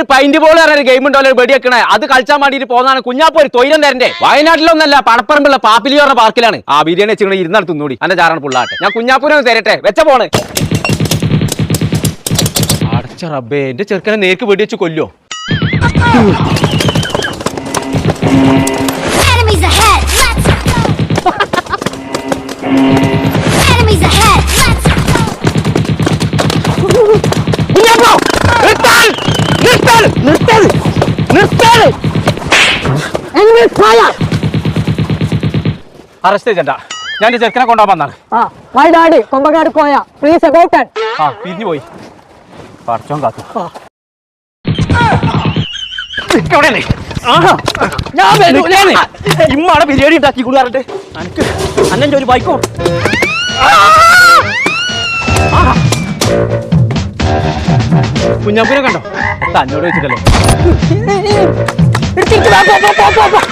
ഒരു pint ball പറഞ്ഞ game ഉണ്ടല്ലോ വെടിവെക്കണേ, അത് കളിച്ചാൻ വേണ്ടിട്ട് പോകുന്നതാണ്. കുഞ്ഞാപ്പോ ഒരു തൊയിരം തരണ്ടേ? വയനാട്ടിലൊന്നല്ല, പടപ്പറമ്പുള്ള പാപ്പിലി പറഞ്ഞ പാർക്കിലാണ്. ആ ബിരിയാണി വെച്ചിട്ട് ഇരുന്നടുത്ത് തിന്നൂടി, എന്റെ ചാറാണ് പുള്ളാട്ടെ. ഞാൻ കുഞ്ഞാപ്പൂനെ തരട്ടെ, വെച്ച പോണ്. അടച്ച റബ്ബേ, എന്റെ ചെറുക്കനെ നേർക്ക് വെടിവെച്ച് കൊല്ലോ. അറസ്റ്റ് ചേട്ടാ, ഞാൻ ചെറുക്കനെ കൊണ്ടുപോകാൻ വന്നാണ്. Wayanad കൊമ്പങ്ങാട് Koya please about. ആ പിരിഞ്ഞു പോയി പറച്ചോൻ കാത്തു. ഇമ്മാണ് ബിരിയാണി ഉണ്ടാക്കി കൂടാറുണ്ട്. എനിക്ക് അന്നെ ഒരു ബൈക്കോ കുഞ്ഞാപ്പൂനെ കണ്ടോ? തന്നോട് വെച്ചിട്ടല്ലേ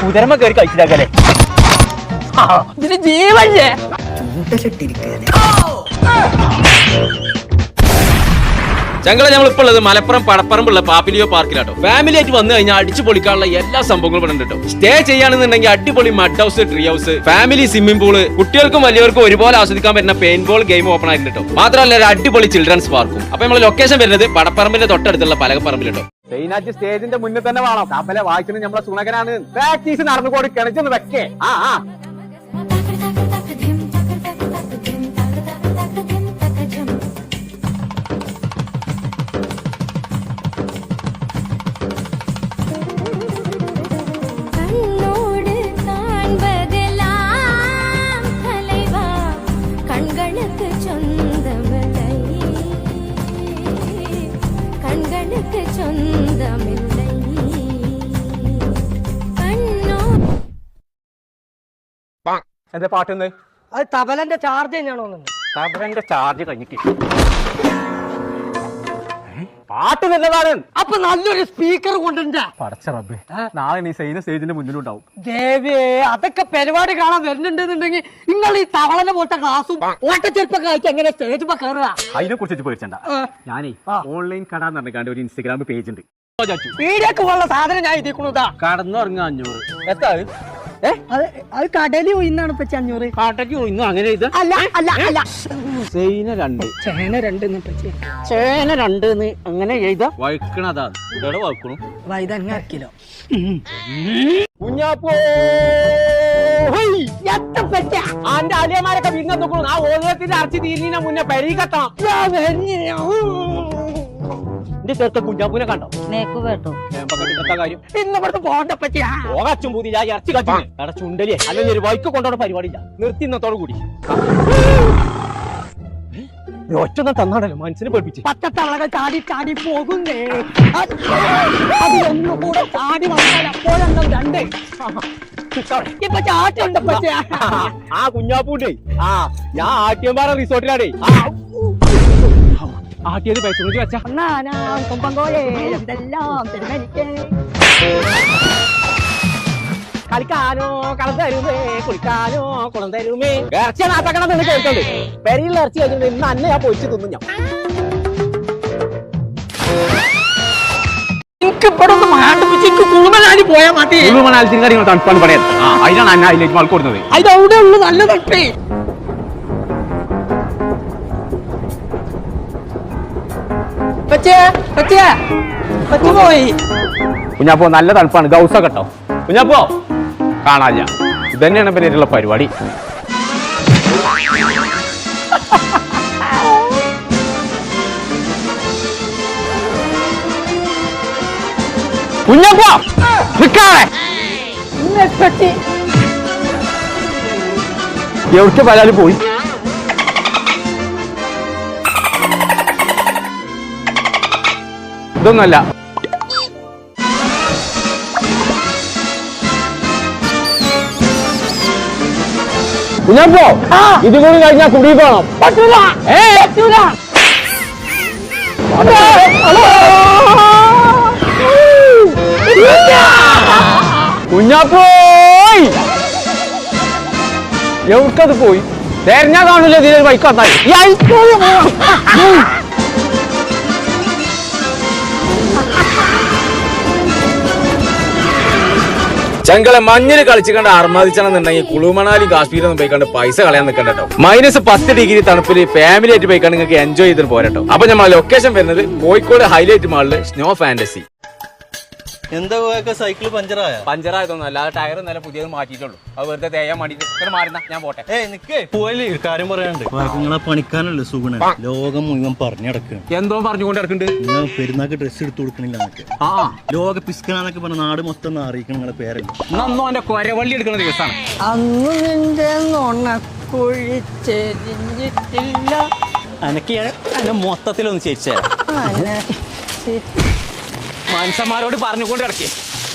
കുതിരമ്മ കയറി കഴിച്ചിട്ടാക്കല്ലേ. ഇതിന് ജീവല്ലേ? ഞങ്ങളെ നമ്മളിപ്പോൾ ഉള്ളത് മലപ്പുറം പടപ്പറമ്പുള്ള പാപ്പിലിയോ പാർക്കിലാട്ടോ. ഫാമിലി ആയിട്ട് വന്നു കഴിഞ്ഞാൽ അടിച്ചു പൊളിക്കാനുള്ള എല്ലാ സംഭവങ്ങളും ഇവിടെ ഉണ്ട് കേട്ടോ. സ്റ്റേ ചെയ്യാണെന്നുണ്ടെങ്കിൽ അടിപൊളി mud house, tree house, family swimming pool, കുട്ടികൾക്കും വലിയവർക്കും ഒരുപോലെ ആസ്വദിക്കാൻ പറ്റുന്ന പെയിന്റ് ബോൾ ഗെയിം ഓപ്പൺ ആയിട്ടുണ്ട് കേട്ടോ. മാത്രമല്ല ഒരു അടിപൊളി ചിൽഡ്രൻസ് പാർക്കും. അപ്പൊ നമ്മൾ ലൊക്കേഷൻ വരുന്നത് പടപ്പറമ്പിന്റെ തൊട്ടടുത്തുള്ള പലകപ്പറമ്പിലുണ്ടോ. മെയിനായിട്ട് സ്റ്റേജിന്റെ മുന്നിൽ തന്നെ വേണം. കാപ്പലെ വായിക്കുന്നത് നമ്മളെ സുണകനാണ്. പ്രാക്ടീസ് നടന്നുകൊണ്ട് കിണച്ചൊന്ന് വെക്കേ. എന്താ പാട്ടൊന്ന്? അത് തബലന്റെ ചാർജ് തന്നെയാണോ? തബലന്റെ ചാർജ് കഴിഞ്ഞിട്ട് പാട്ട് നല്ലതാണ്. അപ്പൊ നല്ലൊരു സ്പീക്കർ കൊണ്ടുണ്ടാ. പടച്ച റബ്ബേ, നാളെ നീ സൈന സ്റ്റേജിന്റെ മുന്നിലുണ്ടാവും. ദേവേ, അതൊക്കെ പരിപാടി കാണാൻ വരുന്നുണ്ടെന്നുണ്ടെങ്കിൽ നിങ്ങൾ ഈ തവളനെ പോലത്തെ ക്ലാസും ഓട്ടച്ചെരുപ്പൊക്കെ അയച്ച് എങ്ങനെ സ്റ്റേജ് കയറുക? അതിനെ കുറിച്ച് പേടിച്ചണ്ട. ഞാനേ ഓൺലൈൻ കട എന്ന് പറഞ്ഞാണ്ട് ഒരു ഇൻസ്റ്റാഗ്രാം പേജ് ഉണ്ട്. വീഡിയോക്ക് പോലുള്ള സാധനം ഞാൻ ഇതിക്കുന്നതാ. കടന്നുറങ്ങ 500. എത്ര? അത് കടലിൽ പോയിന്നാണ് ഇപ്പൊ 500. കാട്ടയ്ക്ക് പോയിന്നു. അങ്ങനെ ഇത് അല്ല അല്ല അല്ല സൈന 2 ചേന 2 ചേന 2 അങ്ങനെ എഴുതാ. വഴുക്കണതാ ഇവിടെ വഴുക്കണു. വൈതങ്ങ കിലോ. കുഞ്ഞാപ്പോ അന്റെ അലിയമാരൊക്കെ വിരുന്ന നോക്കണു. ആ ഓരോത്തിന്റെ അറച്ചി തീരുന്നതിന് മുന്നേ പെരീകെത്തണം. എന്റെ ചെറുക്ക കുഞ്ഞാപ്പൂനെ കണ്ടോ? കാര്യം ഇന്നിവിടുന്ന് പോകണ്ട പറ്റിയാ പോകച്ചും പൂതി ഇറച്ചി കട ചുണ്ടലിയെ അല്ലെങ്കിൽ ഒരു ബൈക്ക് കൊണ്ടോടെ പരിപാടിയില്ല. നിർത്തി ഇന്നത്തോടു കൂടി ഒറ്റ തന്നാണല്ലോ മനസ്സിനെ പഠിപ്പിച്ച്. പച്ചത്തളകൾ ചാടി ചാടി പോകുന്നേ. അതിലൊന്നുകൂടെ ചാടി വന്നാൽ അപ്പോഴെണ്ണം 2. ഇപ്പൊ ചാട്ടുണ്ട് പറ്റിയ ആ കുഞ്ഞാപ്പൂണ്ടേ. ഞാൻ ആട്ടിയമ്പാറ റിസോർട്ടിലാണേ. ആട്ടിയത് പൈസ വെച്ചാ കളിക്കാനോ കളം തരുമേ, കുളിക്കാനോ കുളം തരുമേ. ഇറച്ചി നാത്താക്കണം എന്ന് കേൾക്കണ്ട്. പെരിയിൽ ഇറച്ചി കഴിഞ്ഞിട്ട് ഇന്ന് അന്നെ ഞാൻ പൊരിച്ച് തിന്നു. ഞാൻ പോയാ മതി. തണുപ്പാണ് പറയാൻ. അതിനാണ് അന്ന അതിലേക്ക് ആൾ കൊടുക്കുന്നത്. അതവിടെ ഉള്ളു നല്ല തട്ടേ. കുഞ്ഞാപ്പോ നല്ല തണുപ്പാണ്. ഗൗസ കേട്ടോ കുഞ്ഞാപ്പോ. കാണാല്ല. ഇതന്നെയാണ് പേരുള്ള പരിപാടി. കുഞ്ഞാപ്പോ എവിടേക്ക് പരാതി പോയി. ഇതൊന്നല്ല. കുഞ്ഞാപ്പോ ഇത് കൂടി കഴിഞ്ഞാൽ കുടി പോണം. കുഞ്ഞാപ്പോയ് എവിടക്കത് പോയി? തെരഞ്ഞാ കാണില്ല. ഇതിലൊരു ബൈക്ക് വന്നാൽ ചങ്കളെ മഞ്ഞിൽ കളിച്ചുകൊണ്ട് അർമാദിച്ചാണെന്നുണ്ടെങ്കിൽ കുളുമണാലി കാശ്മീരൊന്നും പോയിക്കാണ്ട് പൈസ കളയാൻ നിൽക്കണ്ട കേട്ടോ. -10 ഡിഗ്രി തണുപ്പിൽ ഫാമിലി ആയിട്ട് പോയിക്കാണ്ട് നിങ്ങൾക്ക് എൻജോയ് ചെയ്തിട്ട് പോരട്ടോ. അപ്പൊ നമ്മൾ ലൊക്കേഷൻ വരുന്നത് കോഴിക്കോട് ഹൈലൈറ്റ് മാളില് സ്നോ ഫാന്റസി. എന്താ സൈക്കിൾ പഞ്ചറായതൊന്നും അല്ലാതെ ടയർ നല്ല പുതിയത് മാറ്റിയിട്ടുള്ളൂ. അത് വെറുതെ തേയാൻ വേണ്ടിട്ട് മാറുന്ന ഞാൻ പോട്ടെ. പോയല്ലേ കാര്യം പറയാനുണ്ട്. നിങ്ങളെ പണിക്കാനല്ലേ സുഗുണ ലോകം മുഴുവൻ പറഞ്ഞു നടക്കുക. എന്തോ പറഞ്ഞുകൊണ്ട് നടക്കുന്നുണ്ട്. നിങ്ങൾ പെരുന്നാക്ക് ഡ്രസ്സ് എടുത്തു കൊടുക്കണില്ല എന്നൊക്കെ. ലോക പിസ്കനാന്നൊക്കെ പറഞ്ഞ നാട് മൊത്തം അറിയിക്കണം നിങ്ങളെ പേരല്ല. നന്നോ എന്റെ കൊരവള്ളി എടുക്കുന്ന ദിവസമാണ്. അന്ന് നിന്റെ നുണക്കുഴി ചെരിഞ്ഞിട്ടില്ല. അനക്ക് എന്നെ മൊത്തത്തിലൊന്ന് ചേച്ചിയാ മനുഷ്യന്മാരോട് പറഞ്ഞുകൊണ്ട് കിടക്കേ.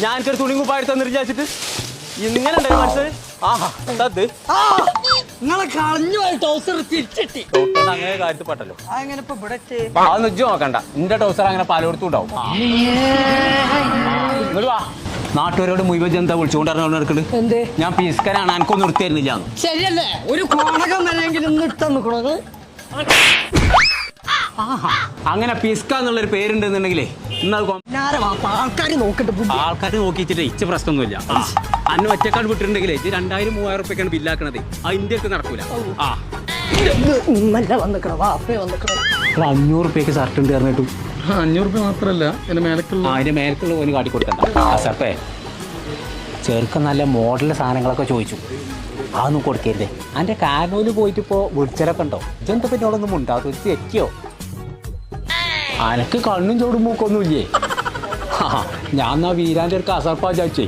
ഞാൻ എനിക്കൊരു തുണി കുപ്പായിട്ട് തന്നിട്ട് വിചാരിച്ചിട്ട് ഇങ്ങനെ ഉണ്ടായി മനസ്സിൽ. നിങ്ങളെ കളഞ്ഞു ടൗസർ തിരിച്ചിട്ടി അങ്ങനെ കാര്യത്തിൽ പെട്ടല്ലോ. അങ്ങനെ ഇപ്പൊ ഇവിടെ അത് നിജം നോക്കണ്ട. എന്റെ ടൗസർ അങ്ങനെ പലയിടത്തും ഉണ്ടാവും. നാട്ടുകാരോട് മുഴുവൻ ജനത വിളിച്ചുകൊണ്ട് നടക്കുന്നത് എന്ത് ഞാൻ പീസ്കനാണ്, എനിക്കൊന്നും നിർത്തി തരുന്നില്ല. ശരിയല്ലേ? ഒരു കോണകം വരെയെങ്കിലും ഒന്ന് ഇട്ടാ നിക്കണത്. അങ്ങനെ പിസ്ക എന്നുള്ളൊരു പേരുണ്ടെന്നുണ്ടെങ്കിലേ ആൾക്കാർ നോക്കട്ടെ. ആൾക്കാർ നോക്കിച്ചിട്ട് ഇച്ച പ്രശ്നമൊന്നുമില്ല. അന്ന് ഒറ്റക്കാട് വിട്ടിട്ടുണ്ടെങ്കിലേ 2000-3000 റുപ്യക്കാണ് ബില്ലാക്കണത്. ആ ഇന്ത്യക്ക് നടക്കൂല. 500 റുപ്യക്ക് ഷർട്ട് ഉണ്ട് പറഞ്ഞിട്ടു. 500 രൂപ മാത്രല്ല അതിന്റെ മേലക്കുള്ള ഓന് കാട്ടി കൊടുക്കണ്ട. സർപ്പേ ചെറുക്ക നല്ല മോഡൽ സാധനങ്ങളൊക്കെ ചോദിച്ചു. അതൊന്നും കൊടുക്കരുതേ. അതിന്റെ കാരണോല് പോയിട്ട് ഇപ്പോ വിളിച്ചലൊക്കെ ഉണ്ടോ? ഇതെന്താ പിന്നോടൊന്നും ഉണ്ടാവും തെറ്റിയോ? അനക്ക് കണ്ണും ചോടും മൂക്കൊന്നുമില്ലേ? ഞാൻ എന്നാ വീരാന്റെ ഒരു അസർപ്പാ ചോദിച്ചേ.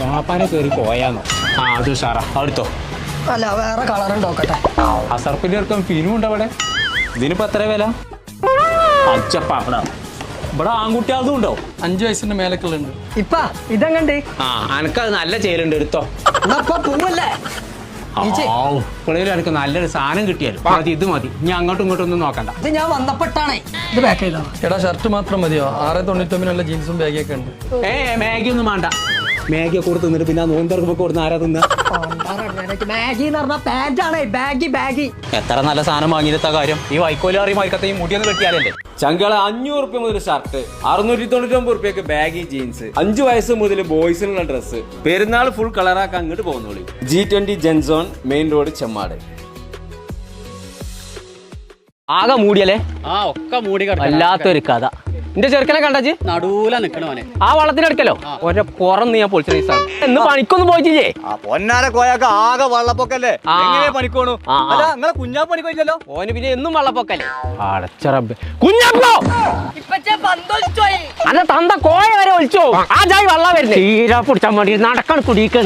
പാപ്പാനെ കയറി പോയാന്നോ? അത് സാറാ അടുത്തോ. അല്ല വേറെ കളർ ഉണ്ടോക്കട്ടെ. അസർപ്പിന്റെ ഇറക്കം ഫിനും ഉണ്ട് അവിടെ. ഇതിനിപ്പോ എത്ര വില? അച്ചപ്പാ ഇവിടെ ആൺകുട്ടിയാതും ഉണ്ടോ? 5 വയസ്സിന്റെ മേലക്കുള്ളുണ്ട്. ഇപ്പ ഇതെങ്ങണ്ട്? അനക്കത് നല്ല ചേരുണ്ട് എടുത്തോ. പോവല്ലേ? പിള്ളേരും എനിക്ക് നല്ലൊരു സാധനം കിട്ടിയാലും മതി. ഇത് മതി. ഞാൻ അങ്ങോട്ടും ഇങ്ങോട്ടും ഒന്നും നോക്കണ്ട. ഇത് ഞാൻ വന്നപ്പെട്ടാണേ. ഇത് ബാക്ക് ചെയ്താണ്. എടാ ഷർട്ട് മാത്രം മതിയോ? 699 ജീൻസും ബാഗിയൊക്കെ ഉണ്ട്. മാഗി ഒന്നും വേണ്ട. മാഗിയെ കൂടെ തിന്നിട്ട് പിന്നെ നോമ്പ് കൊടുത്ത് ആരാ തിന്ന? മാഗി എന്ന് പറഞ്ഞ പാന്റാണേ. Baggy baggy. എത്ര നല്ല സാധനം വാങ്ങിയിട്ട കാര്യം. ഈ വൈക്കോലാറി മരിക്കത്തെയും മുടിയൊന്നും വെട്ടിയാലല്ലേ. ചങ്കള 500 റുപ്യ മുതൽ ഷർട്ട്, 699 റുപ്യക്ക് ബാഗി ജീൻസ്, 5 വയസ്സ് മുതൽ ബോയ്സിനുള്ള ഡ്രസ്സ്. പെരുന്നാൾ ഫുൾ കളറാക്കാൻ അങ്ങോട്ട് പോകുന്നോളി. G20 ജെൻസോൺ, മെയിൻ റോഡ്, ചെമ്മാട്. ആകെ മൂടിയല്ലേ? ഒക്കെ മൂടി വല്ലാത്തൊരു കഥ. എന്റെ ചെറുക്കനെ കണ്ടച്ച് നടൂല നിക്കണവനെ. ആ വള്ളത്തിനെടുക്കലോ ഒരെ പുറന്ന് ഞാൻ പൊളിച്ച റീസാണ്. എന്ന് പണിക്കൊന്നും പോയിട്ടില്ലേ? പൊന്നാര കോയാക്ക ആകെ വള്ളപ്പൊക്കല്ലേ. എങ്ങനെ പണിക്കോണു? അല്ല നിങ്ങളെ കുഞ്ഞാ പണിക്കോയില്ലല്ലോ. ഓന് പിന്നെ എന്നും വള്ളപ്പൊക്കല്ലേ. അടച്ചറബ് കുഞ്ഞപ്പോ അല്ല തന്ത കോയ വരെ ഒളിച്ചോ. ആ ജായി വള്ള വരുന്നേ. തീരാ പിടിച്ചാൻ വേണ്ടി നടക്കണം കുടിക്കാൻ.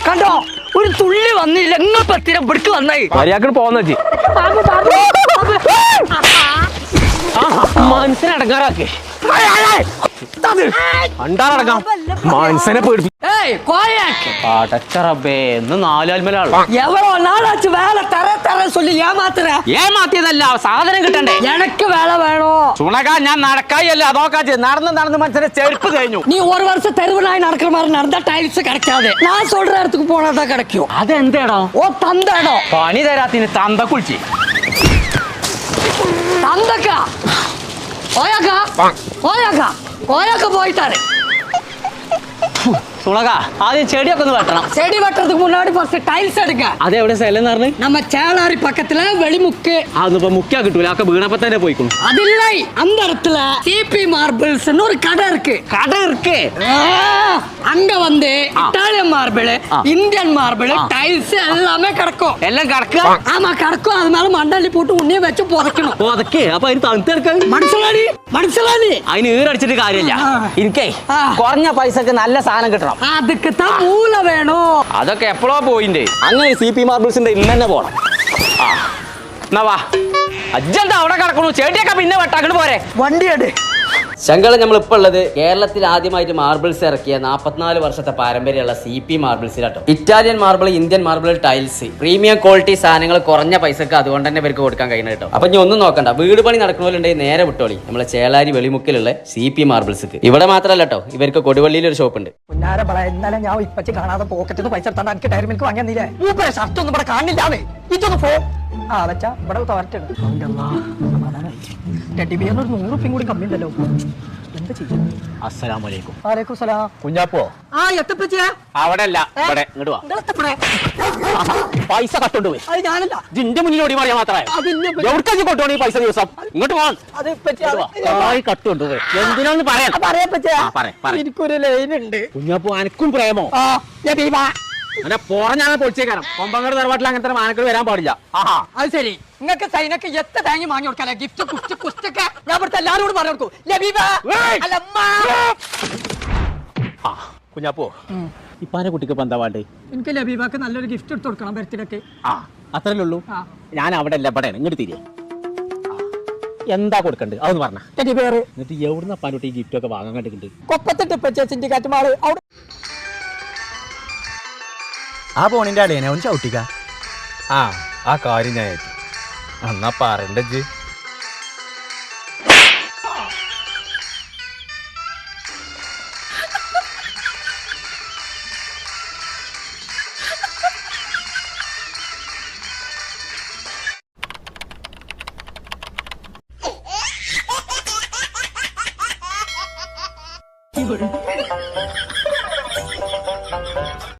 കണ്ടോ ഒരു തുള്ളി വന്നില്ല. ഇങ്ങപ്പത്തിരം പിടിക്ക് വന്നായി മര്യാദക്ക് പോന്ന മനസ്സിനടങ്ങാറാക്കേ. അണ്ടാറടങ്ങാം മനസ്സിനെ പേടിപ്പിക്കും. അടച്ചറബേ എന്ന് 4 ആൽമലാണ്. എവളോ നാളാച്ച് വേല തര തര சொல்லி ഏമാത്തിയതല്ല സാധനം കിട്ടണ്ടേ. എനക്ക് വേല വേണോ? സുണക ഞാൻ നടക്കായല്ലേ അതൊക്കെ നടന്ന് മനസ്സിനെ ചെരുപ്പ് കഴിഞ്ഞു. நீ ஒரு வருஷம் தெருவுனாய் நடக்கிற மாதிரி நடந்தா டைல்ஸ் கிடைக்காது. நான் சொல்ற இடத்துக்கு போனா கிடைக்கும். അതെന്തേടോ? ഓ തന്തേടോ. പണി തരാത്തിന് തന്ത കുളിച്ച് തന്തക്ക ഓയാക്ക ഓയാക്ക ഓയാക്ക പോയിട്ടാണ്. സുണക ആദ്യം ചെടിയൊക്കെ ഒന്ന് വെട്ടണം. செடி வெட்டுறதுக்கு முன்னாடி ஃபர்ஸ்ட் டைல்ஸ் எடுங்க. അത് എവിടെ സ്ഥലം എന്ന് പറഞ്ഞു? நம்ம சேளாரி பக்கத்துல வெளிமுக்கு. അതൊന്നിപ്പോ മുക്കാ കിട്ടൂല. ഒക്കെ വീണപ്പോ തന്നെ പോയിക്കുന്നു. அது இல்லை அந்த இடத்துல சிபி மார்பிள்ஸ்னு ஒரு கடை இருக்கு. கடை இருக்கு. அங்க வந்து Italian marble, Indian marble, tiles எல்லாமே கிடக்கும். എല്ലാം കിടക്കുക. ஆமா கிடக்கும். அது மேல மண்டலி போட்டு உன்னைய வச்சு புதைக்கணும். അതൊക്കെ അപ്പൊ അതിന് തണുത്തെടുക്കാൻ മനസ്സിലായി മനസ്സിലായി. അതിന് ഈറടിച്ചിട്ട് കാര്യമില്ല. എനിക്കേ കുറഞ്ഞ പൈസക്ക് നല്ല സാധനം കിട്ടണം. அதுக்கு தான் மூல வேணும். അതൊക്കെ എപ്പോഴോ പോയിന്റ്. അങ്ങനെ CP മാർബിൾസിന്റെ ഇന്ന് തന്നെ പോണം. എന്നാ വാ. അജ്ജന്താ അവിടെ കിടക്കണു. ചെടിയൊക്കെ പിന്നെ വെട്ടാക്കണ് പോരെ. വണ്ടി എട്. ശങ്കള നമ്മളിപ്പോൾ ഉള്ളത് കേരളത്തിൽ ആദ്യമായിട്ട് മാർബിൾസ് ഇറക്കിയ 44 വർഷത്തെ പാരമ്പര്യമുള്ള CP മാർബിൾസിലാട്ടോ. Italian marble, Indian marble, tiles, premium quality സാധനങ്ങൾ കുറഞ്ഞ പൈസക്ക് അതുകൊണ്ട് തന്നെ ഇവർക്ക് കൊടുക്കാൻ കഴിയുന്നത് കേട്ടോ. അപ്പൊ ഇനി ഒന്നും നോക്കണ്ട. വീട് പണി നടക്കണമല്ലുണ്ടെങ്കിൽ നേരെ വിട്ടോളി നമ്മളെ ചേളാരി വെളിമുക്കിലുള്ള CP മാർബിൾസ്. ഇവിടെ മാത്രമല്ല കേട്ടോ, ഇവർക്ക് കൊടുവള്ളിയിൽ ഒരു ഷോപ്പ് ഉണ്ട്. ഇന്നലെ ഞാൻ ഇപ്പച്ചി കാണാതെ പോക്കറ്റിൽ പൈസ എടുത്താണ്ട് എനിക്ക് ടയർ മിൽക്ക് വാങ്ങിയെന്നില്ലേ. ഷർട്ട് ഒന്നും ഇവിടെ കാണില്ലാതെ. ഇതൊന്ന് പോ. ആ വെച്ചാ ഇവിടെ തോരട്ടാണ് ടെഡിബിയറിന് ഒരു 100 റുപ്യം കൂടി കമ്മി ഉണ്ടല്ലോ. എന്താ ചെയ്യാം? അസ്സലാമലൈക്കും. വാലേക്കും സലാം. കുഞ്ഞാപ്പോ ആ എത്തപ്പച്ചിയാ അവിടെ അല്ല ഇവിടെ ഇങ്ങോട്ട് വാ. പൈസ കട്ടോണ്ട് പോയി. അത് ഞാനല്ല. ജിന്റെ മുന്നിലോടി പറയാൻ മാത്രമേ അതിന്റെ എവിടേക്കാ കൊണ്ടുപോകണം ഈ പൈസ ദിവസം? ഇങ്ങോട്ട് പോകാൻ അത് ഇപ്പച്ചിയാ. കട്ടുകൊണ്ട് പോയി. എന്തിനാന്ന് പറയാൻ പറയാ പറ. എനിക്കൊരു ലൈൻ ഉണ്ട്. കുഞ്ഞാപ്പോ അനക്കും പ്രേമോ? ആ ലബീബ. അങ്ങനെ പോറഞ്ഞാണ് പൊളിച്ചേക്കാരം. കൊമ്പങ്ങട് തറവാട്ടിൽ അങ്ങനത്തെ മാനക്കൾ വരാൻ പാടില്ല. ആഹാ അത് ശരി. നിങ്ങൾക്ക് സൈനക്ക് എത്ര തേങ്ങി വാങ്ങി കൊടുക്കാല്ലേ? ഗിഫ്റ്റ് കുസ്റ്റ് കുസ്റ്റൊക്കെ ഞാൻ ഇവിടുത്തെ എല്ലാവരോടും പറഞ്ഞു കൊടുക്കും. ലബീബ അല്ല അമ്മ. ആ കുഞ്ഞാപ്പോ ഇപ്പാനെ കുട്ടിക്ക് ഇപ്പൊ എന്താ വേണ്ടേ? എനിക്ക് ലബീബക്ക് നല്ലൊരു ഗിഫ്റ്റ് എടുത്ത് കൊടുക്കണം ബർത്ത്ഡേക്ക്. ആ അത്രല്ലേ ഉള്ളൂ. ആ ഞാൻ അവിടെ അല്ല ഇവിടെയാണ്. ഇങ്ങോട്ട് തിരികെ എന്താ കൊടുക്കണ്ട് അതൊന്ന് പറഞ്ഞ. ടെഡിബിയർ. എന്നിട്ട് എവിടുന്ന അപ്പാനോട്ട് ഈ ഗിഫ്റ്റ് ഒക്കെ വാങ്ങാൻ കണ്ടിട്ടുണ്ട്? കൊപ്പത്തിട്ട് ഇപ്പച്ച സിൻഡിക്കേറ്റ് മാള് അവിടെ. ആ പോണിന്റെ അളിയനെ ഒന്ന് ചവിട്ടിക്ക. ആ കാര്യം ഞാൻ എന്നാ പറയണ്ടേ.